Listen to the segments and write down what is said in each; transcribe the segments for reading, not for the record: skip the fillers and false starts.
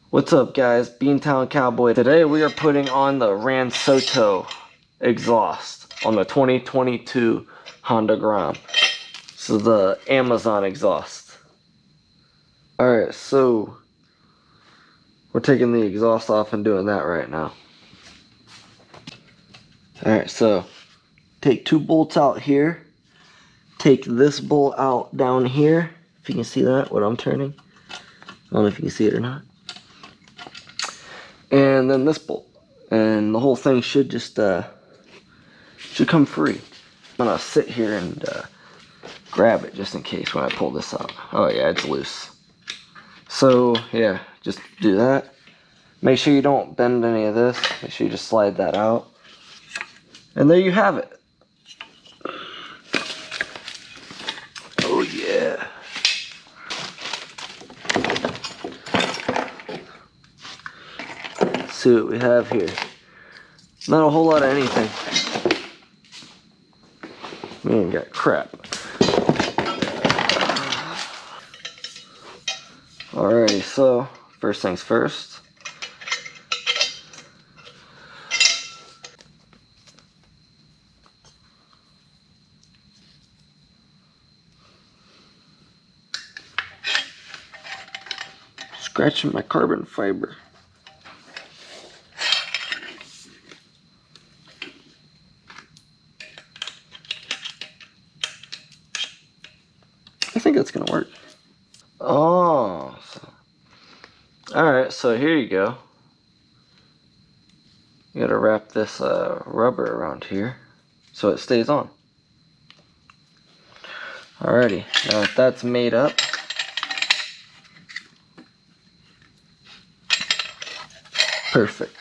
What's up, guys? Beantown Cowboy. Today we are putting on the Ransoto exhaust on the 2022 Honda Grom. So the Amazon exhaust. Alright, so we're taking the exhaust off and doing that right now. Alright, so take two bolts out here. Take this bolt out down here. If you can see that, what I'm turning. I don't know if you can see it or not. And then this bolt. And the whole thing should just should come free. I'm gonna sit here and grab it just in case when I pull this out. Oh yeah, it's loose. So yeah, just do that. Make sure you don't bend any of this. Make sure you just slide that out. And there you have it. Oh yeah. Let's see what we have here. Not a whole lot of anything. We ain't got crap. Alrighty, so first things first. Scratching my carbon fiber. I think that's gonna work. Oh, alright, so here you go. You gotta wrap this rubber around here so it stays on. Alrighty, now if that's made up, perfect.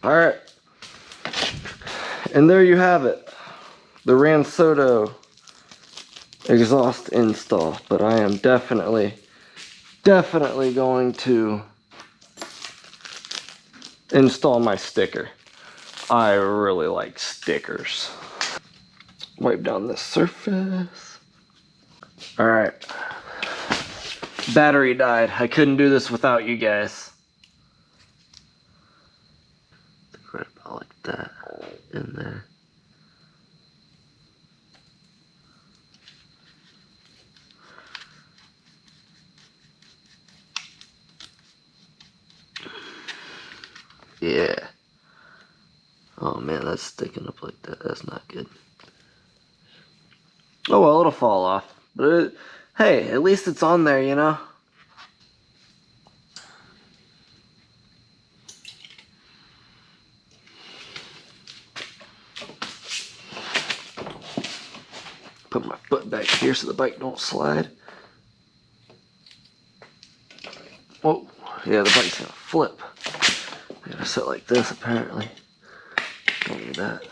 Alright, and there you have it, the Ransoto exhaust install. But I am definitely going to install my sticker. I really like stickers. Wipe down this surface. Alright, battery died. I couldn't do this without you guys. Right about like that in there. Yeah. Oh man, that's sticking up like that. That's not good. Oh well, it'll fall off. But hey, at least it's on there, you know? Put my foot back here so the bike don't slide. Oh, yeah, the bike's gonna flip. I gotta sit like this, apparently. Don't need that.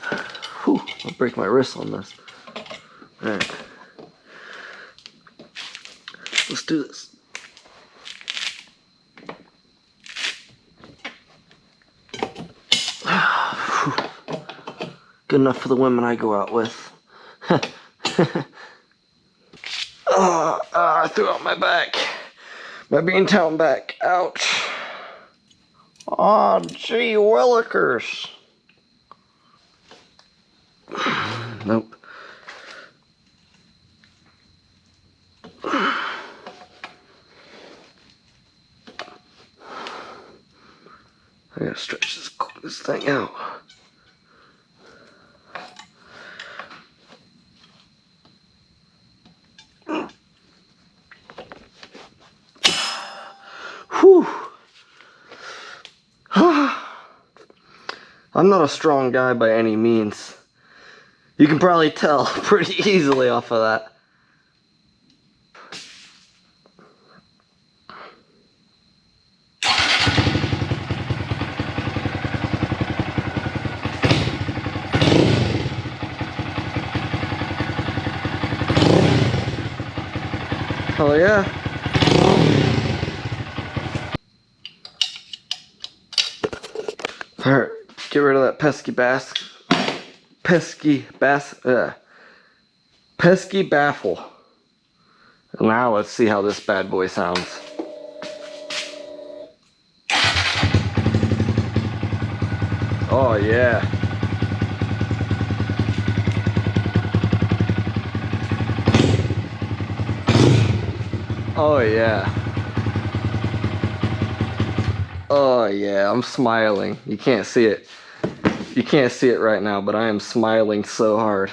Whew, I'll break my wrist on this. Alright. Let's do this. Good enough for the women I go out with. I threw out my back. My Beantown back. Ouch. Oh, gee willikers. Nope. I gotta stretch this thing out. Whew. I'm not a strong guy by any means. You can probably tell pretty easily off of that. Oh yeah. Alright, get rid of that pesky baffle. Now let's see how this bad boy sounds. Oh yeah. Oh yeah. Oh yeah, I'm smiling. You can't see it. You can't see it right now, but I am smiling so hard.